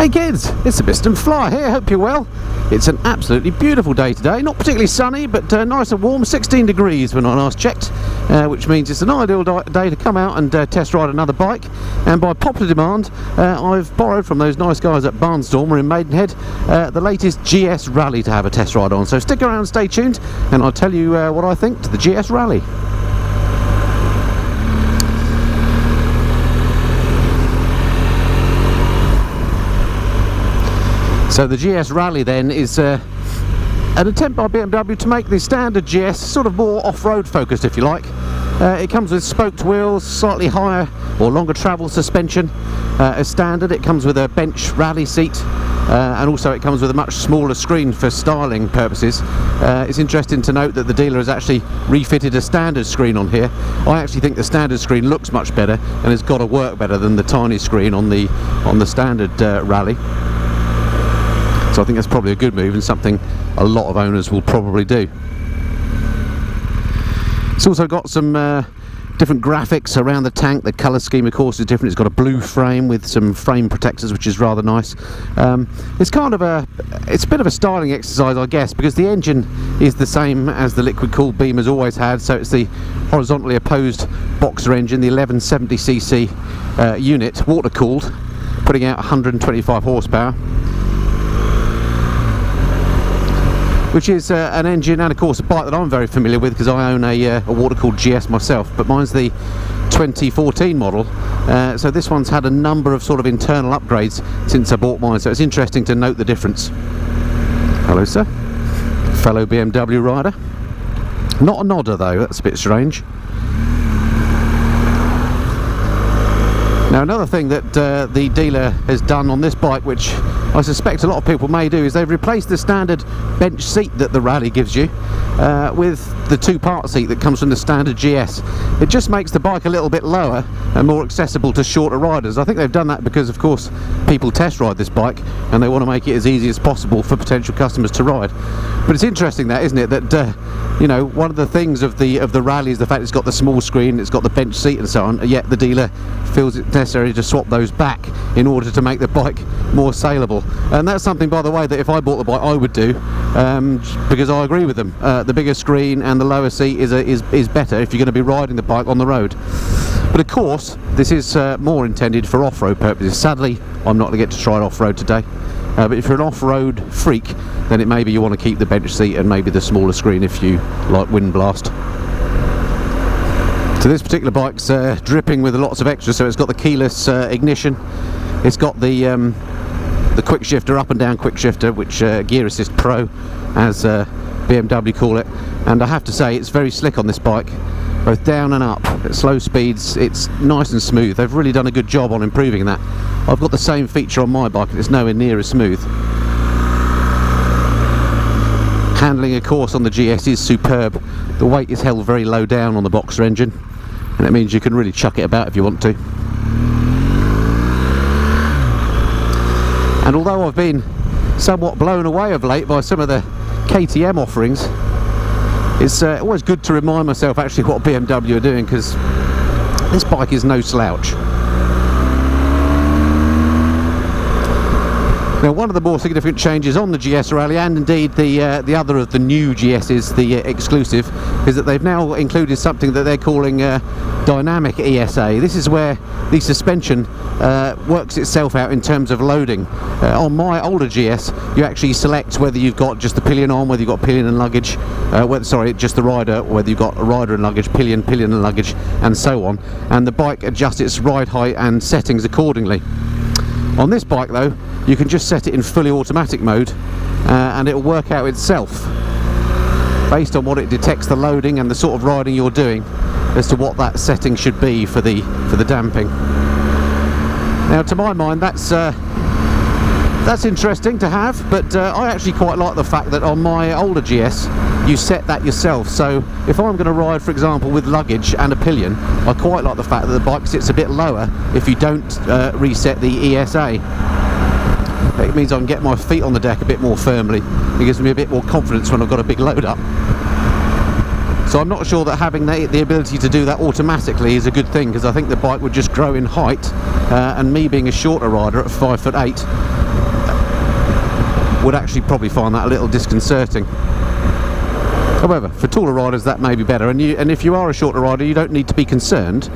Hey kids, it's the Mr. Fly here, hope you're well. It's an absolutely beautiful day today, not particularly sunny, but nice and warm, 16 degrees when I last checked, which means it's an ideal day to come out and test ride another bike. And by popular demand, I've borrowed from those nice guys at Bahnstormer in Maidenhead the latest GS Rallye to have a test ride on. So stick around, stay tuned, and I'll tell you what I think to the GS Rallye. So the GS Rallye then is an attempt by BMW to make the standard GS sort of more off-road focused, if you like. It comes with spoked wheels, slightly higher or longer travel suspension as standard. It comes with a bench rally seat, and also it comes with a much smaller screen for styling purposes. It's interesting to note that the dealer has actually refitted a standard screen on here. I actually think the standard screen looks much better and has got to work better than the tiny screen on the standard Rallye. So I think that's probably a good move and something a lot of owners will probably do. It's also got some different graphics around the tank. The colour scheme, of course, is different. It's got a blue frame with some frame protectors, which is rather nice. It's kind of a bit of a styling exercise, I guess, because the engine is the same as the liquid-cooled Beamer's always had. So it's the horizontally opposed boxer engine, the 1170cc unit, water-cooled, putting out 125 horsepower. Which is an engine and of course a bike that I'm very familiar with because I own a water-cooled GS myself, but mine's the 2014 model, so this one's had a number of sort of internal upgrades since I bought mine, so it's interesting to note the difference. Hello sir, fellow BMW rider. Not a nodder though, that's a bit strange. Now another thing that the dealer has done on this bike, which I suspect a lot of people may do, is they've replaced the standard bench seat that the Rallye gives you with the two-part seat that comes from the standard GS. It just makes the bike a little bit lower and more accessible to shorter riders. I think they've done that because, of course, people test ride this bike and they want to make it as easy as possible for potential customers to ride. But it's interesting that, isn't it, that you know, one of the things of the Rallye is the fact it's got the small screen, it's got the bench seat and so on, yet the dealer feels it necessary to swap those back in order to make the bike more saleable. And that's something, by the way, that if I bought the bike I would do, because I agree with them. The bigger screen and the lower seat is better if you're going to be riding the bike on the road. But of course this is more intended for off-road purposes. Sadly I'm not going to get to try it off-road today, but if you're an off-road freak, then it maybe you want to keep the bench seat and maybe the smaller screen if you like wind blast. So this particular bike's dripping with lots of extras. So it's got the keyless ignition, it's got the quick shifter, up and down quick shifter, which Gear Assist Pro as BMW call it, and I have to say it's very slick on this bike, both down and up at slow speeds. It's nice and smooth. They've really done a good job on improving that. I've got the same feature on my bike and it's nowhere near as smooth. Handling, of course, on the GS is superb. The weight is held very low down on the boxer engine, and it means you can really chuck it about if you want to. And although I've been somewhat blown away of late by some of the KTM offerings, it's always good to remind myself actually what BMW are doing, because this bike is no slouch. Now, one of the more significant changes on the GS Rallye, and indeed the other of the new GS's, the exclusive, is that they've now included something that they're calling dynamic ESA. This is where the suspension works itself out in terms of loading. On my older GS, you actually select whether you've got just the pillion on, whether you've got pillion and luggage, just the rider, whether you've got a rider and luggage, pillion and luggage, and so on. And the bike adjusts its ride height and settings accordingly. On this bike though, you can just set it in fully automatic mode and it will work out itself based on what it detects the loading and the sort of riding you're doing as to what that setting should be for the damping. Now, to my mind, that's interesting to have, but I actually quite like the fact that on my older GS you set that yourself. So if I'm going to ride, for example, with luggage and a pillion, I quite like the fact that the bike sits a bit lower if you don't reset the ESA. It means I can get my feet on the deck a bit more firmly. It gives me a bit more confidence when I've got a big load up. So I'm not sure that having the ability to do that automatically is a good thing, because I think the bike would just grow in height, and me being a shorter rider at 5'8", would actually probably find that a little disconcerting. However, for taller riders that may be better, and if you are a shorter rider, you don't need to be concerned,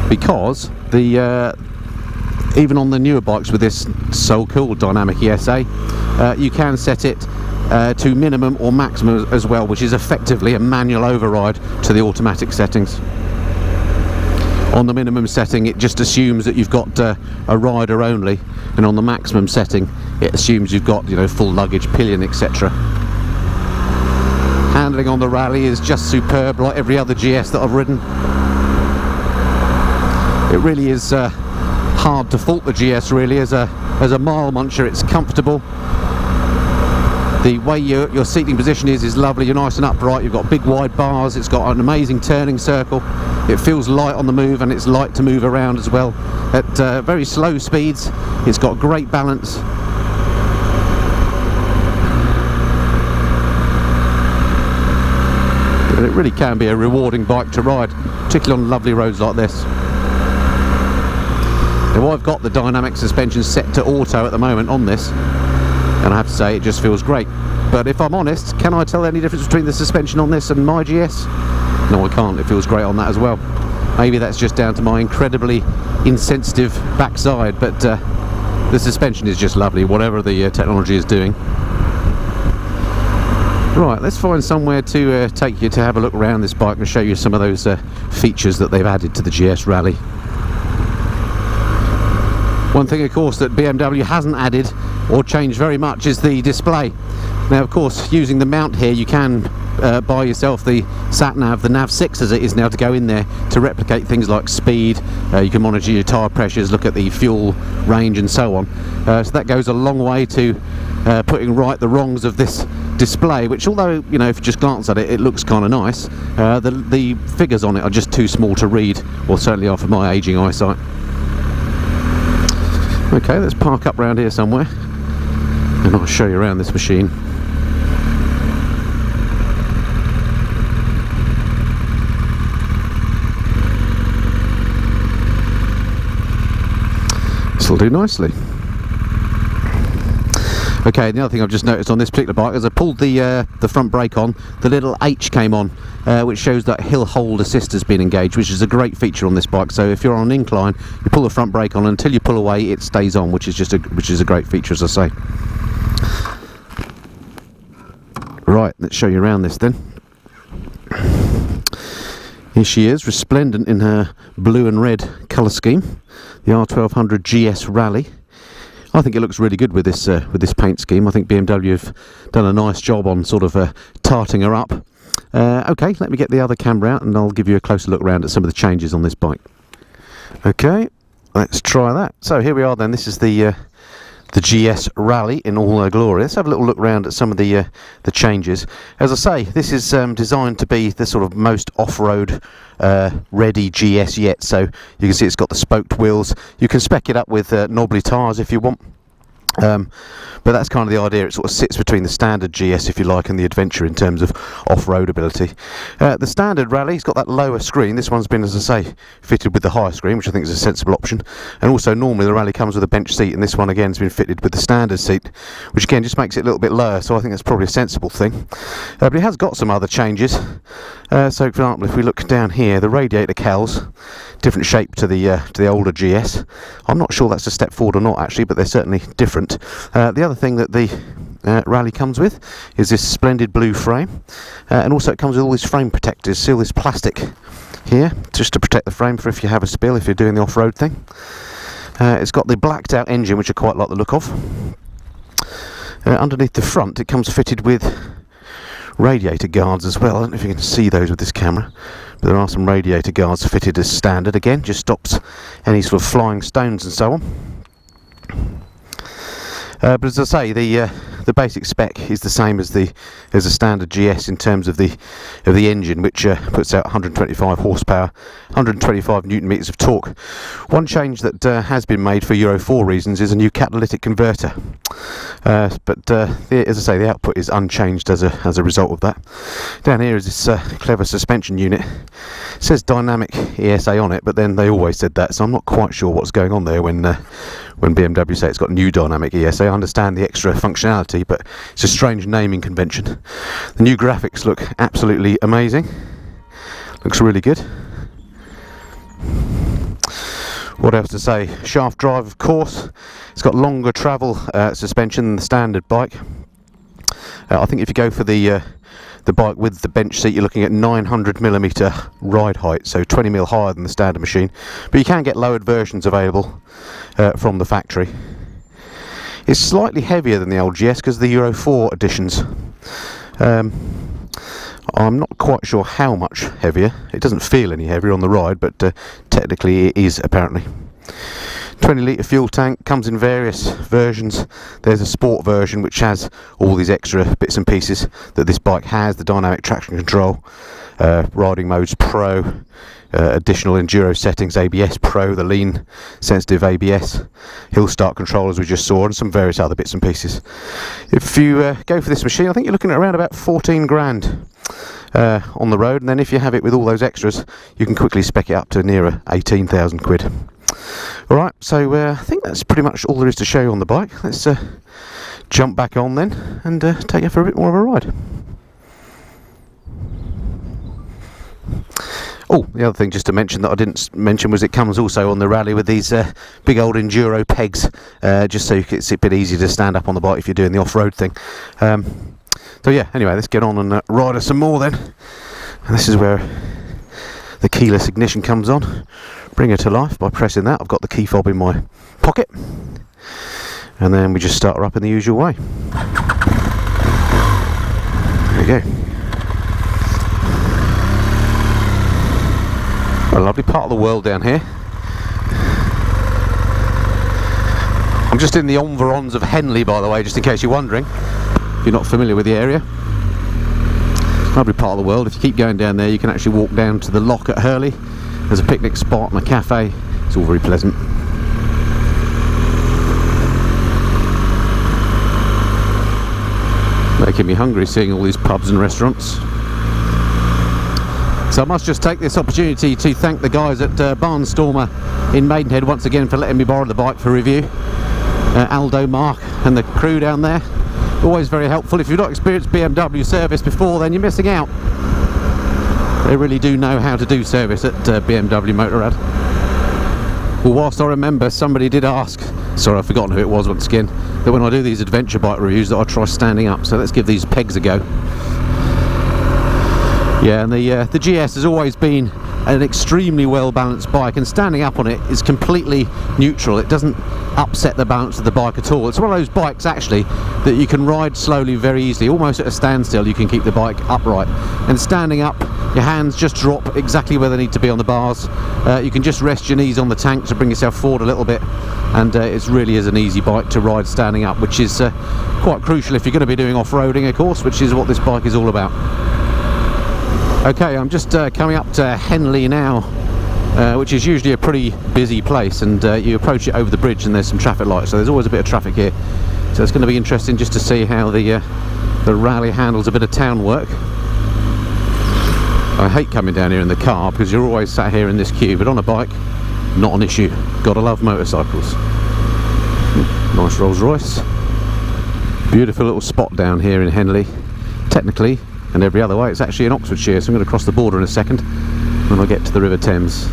because the even on the newer bikes with this so-called dynamic ESA, you can set it to minimum or maximum as well, which is effectively a manual override to the automatic settings. On the minimum setting, it just assumes that you've got a rider only, and on the maximum setting, it assumes you've got, you know, full luggage, pillion, etc. Handling on the Rallye is just superb, like every other GS that I've ridden. It really is hard to fault the GS, really. As a mile muncher, it's comfortable. The way your seating position is lovely. You're nice and upright. You've got big wide bars. It's got an amazing turning circle. It feels light on the move, and it's light to move around as well. At very slow speeds, it's got great balance. It really can be a rewarding bike to ride, particularly on lovely roads like this. Now, I've got the dynamic suspension set to auto at the moment on this, and I have to say it just feels great. But if I'm honest, can I tell any difference between the suspension on this and my GS? No, I can't. It feels great on that as well. Maybe that's just down to my incredibly insensitive backside, but the suspension is just lovely, whatever the technology is doing. Right, let's find somewhere to take you to have a look around this bike and show you some of those features that they've added to the GS Rallye. One thing, of course, that BMW hasn't added or changed very much is the display. Now, of course, using the mount here, you can buy yourself the sat-nav, the nav6 as it is now, to go in there to replicate things like speed. You can monitor your tyre pressures, look at the fuel range and so on. So that goes a long way to putting right the wrongs of this display, which, although, you know, if you just glance at it, it looks kind of nice, the figures on it are just too small to read, or certainly are for my ageing eyesight. Okay, let's park up round here somewhere and I'll show you around this machine. This will do nicely. Okay, the other thing I've just noticed on this particular bike, as I pulled the front brake on, the little H came on, which shows that hill hold assist has been engaged, which is a great feature on this bike. So if you're on an incline, you pull the front brake on, until you pull away, it stays on, which is a great feature, as I say. Right, let's show you around this then. Here she is, resplendent in her blue and red colour scheme, the R1200GS Rallye. I think it looks really good with this paint scheme. I think BMW have done a nice job on sort of tarting her up. Okay, let me get the other camera out and I'll give you a closer look around at some of the changes on this bike. Okay, let's try that. So here we are then. This is the GS Rallye in all her glory. Let's have a little look around at some of the changes. As I say, this is designed to be the sort of most off-road ready GS yet. So you can see it's got the spoked wheels. You can spec it up with knobbly tyres if you want. But that's kind of the idea. It sort of sits between the standard GS, if you like, and the Adventure in terms of off-road ability. The standard Rally's got that lower screen. This one's been, as I say, fitted with the higher screen, which I think is a sensible option. And also, normally the Rallye comes with a bench seat, and this one again has been fitted with the standard seat, which again just makes it a little bit lower. So I think that's probably a sensible thing. But it has got some other changes. So, for example, if we look down here, the radiator cowls, different shape to the older GS. I'm not sure that's a step forward or not, actually, but they're certainly different. The other thing that the Rallye comes with is this splendid blue frame, and also it comes with all these frame protectors. See all this plastic here, just to protect the frame for if you have a spill, if you're doing the off-road thing. It's got the blacked out engine, which I quite like the look of. Underneath the front, it comes fitted with radiator guards as well. I don't know if you can see those with this camera, but there are some radiator guards fitted as standard. Again, just stops any sort of flying stones and so on. But as I say, the basic spec is the same as a standard GS in terms of the engine, which puts out 125 horsepower, 125 newton meters of torque. One change that has been made for Euro 4 reasons is a new catalytic converter. But as I say, the output is unchanged as a result of that. Down here is this clever suspension unit. It says dynamic ESA on it, but then they always said that, so I'm not quite sure what's going on there when BMW say it's got new dynamic ESA. understand the extra functionality, but it's a strange naming convention. The new graphics look absolutely amazing. Looks really good. What else to say? Shaft drive, of course. It's got longer travel suspension than the standard bike. I think if you go for the bike with the bench seat, you're looking at 900mm ride height, so 20mm higher than the standard machine. But you can get lowered versions available from the factory. It's slightly heavier than the old GS because of the Euro 4 editions. I'm not quite sure how much heavier. It doesn't feel any heavier on the ride, but technically it is apparently. 20-litre fuel tank, comes in various versions. There's a sport version which has all these extra bits and pieces that this bike has: the dynamic traction control, riding modes Pro, additional enduro settings, ABS Pro, the lean sensitive ABS, hill start control as we just saw, and some various other bits and pieces. If you go for this machine, I think you're looking at around about 14 grand on the road, and then if you have it with all those extras, you can quickly spec it up to nearer 18,000 quid. Alright, so I think that's pretty much all there is to show you on the bike. Let's jump back on then and take you for a bit more of a ride. Oh, the other thing just to mention that I didn't mention was it comes also on the Rallye with these big old enduro pegs, just so it's a bit easier to stand up on the bike if you're doing the off-road thing. So yeah, anyway, let's get on and ride us some more then. And this is where the keyless ignition comes on. Bring her to life by pressing that. I've got the key fob in my pocket, and then we just start her up in the usual way. There we go. A lovely part of the world down here. I'm just in the environs of Henley, by the way, just in case you're wondering, if you're not familiar with the area. Lovely part of the world. If you keep going down there, you can actually walk down to the lock at Hurley. There's a picnic spot and a cafe. It's all very pleasant. Making me hungry seeing all these pubs and restaurants. So I must just take this opportunity to thank the guys at Bahnstormer in Maidenhead once again for letting me borrow the bike for review. Aldo, Mark and the crew down there. Always very helpful. If you've not experienced BMW service before, then you're missing out. They really do know how to do service at BMW Motorrad. Well, whilst I remember, somebody did ask, sorry I've forgotten who it was once again, that when I do these adventure bike reviews that I try standing up, so let's give these pegs a go. Yeah, and the GS has always been an extremely well balanced bike, and standing up on it is completely neutral. It doesn't upset the balance of the bike at all. It's one of those bikes actually that you can ride slowly very easily, almost at a standstill. You can keep the bike upright, and standing up your hands just drop exactly where they need to be on the bars. You can just rest your knees on the tank to bring yourself forward a little bit, and it really is an easy bike to ride standing up, which is quite crucial if you're going to be doing off-roading, of course, which is what this bike is all about. Okay, I'm just coming up to Henley now, which is usually a pretty busy place, and you approach it over the bridge and there's some traffic lights, so there's always a bit of traffic here. So it's going to be interesting just to see how the Rallye handles a bit of town work. I hate coming down here in the car because you're always sat here in this queue, but on a bike, not an issue. Gotta love motorcycles. Nice Rolls Royce. Beautiful little spot down here in Henley. Technically, and every other way, it's actually in Oxfordshire, so I'm going to cross the border in a second when I get to the River Thames.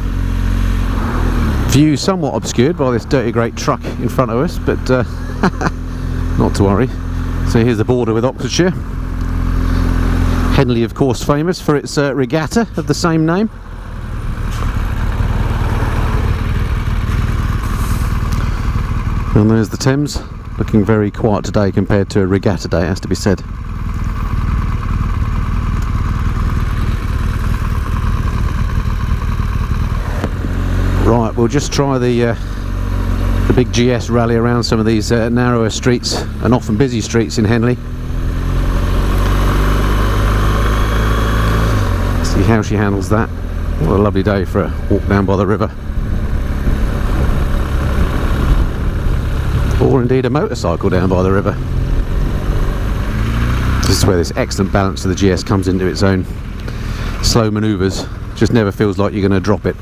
View somewhat obscured by this dirty great truck in front of us, but not to worry. So here's the border with Oxfordshire. Henley, of course, famous for its regatta of the same name. And there's the Thames, looking very quiet today compared to a regatta day, it has to be said. Right, we'll just try the big GS Rallye around some of these narrower streets and often busy streets in Henley. See how she handles that. What a lovely day for a walk down by the river. Or indeed a motorcycle down by the river. This is where this excellent balance of the GS comes into its own. Slow manoeuvres, just never feels like you're going to drop it.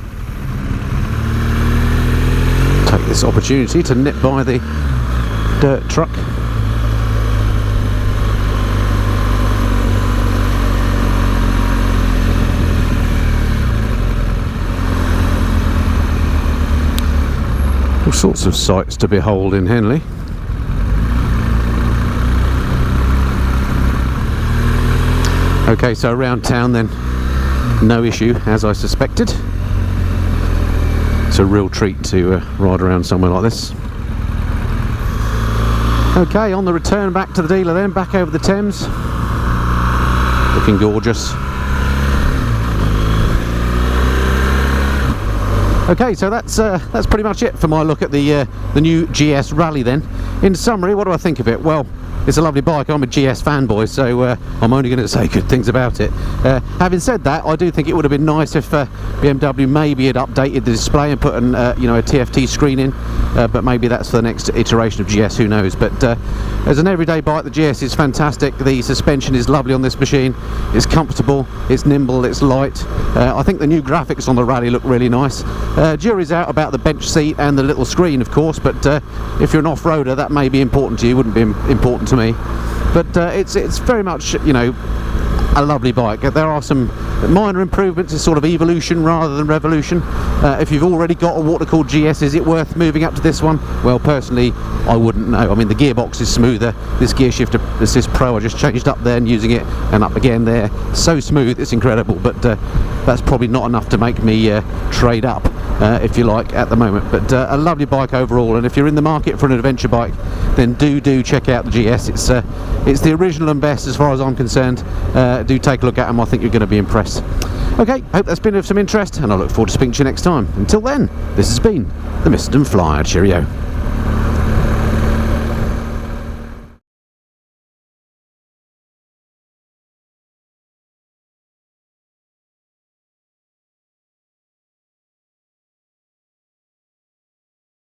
Take this opportunity to nip by the dirt truck. All sorts of sights to behold in Henley. Okay, so around town then, no issue, as I suspected. It's a real treat to ride around somewhere like this. Okay, on the return back to the dealer then, back over the Thames. Looking gorgeous. Okay, so that's pretty much it for my look at the new GS Rallye then. In summary, what do I think of it? Well, it's a lovely bike. I'm a GS fanboy, so I'm only going to say good things about it. Having said that, I do think it would have been nice if BMW maybe had updated the display and put an you know, a TFT screen in, but maybe that's for the next iteration of GS, who knows. But as an everyday bike, the GS is fantastic. The suspension is lovely on this machine. It's comfortable, it's nimble, it's light. I think the new graphics on the Rallye look really nice. Jury's out about the bench seat and the little screen, of course, but if you're an off-roader, that may be important to you. Wouldn't be important to me, but it's very much, you know, a lovely bike. There are some minor improvements, it's sort of evolution rather than revolution. If you've already got a what are called GS, is it worth moving up to this one? Well, personally, I wouldn't know. I mean, the gearbox is smoother. This gear shifter assist pro, I just changed up there and using it, and up again there. So smooth, it's incredible, but that's probably not enough to make me trade up, if you like, at the moment. But a lovely bike overall, and if you're in the market for an adventure bike, then do check out the GS. It's the original and best as far as I'm concerned. Do take a look at them. I think you're going to be impressed. Okay, hope that's been of some interest, and I look forward to speaking to you next time. Until then, this has been the Mr. Flyer. Cheerio.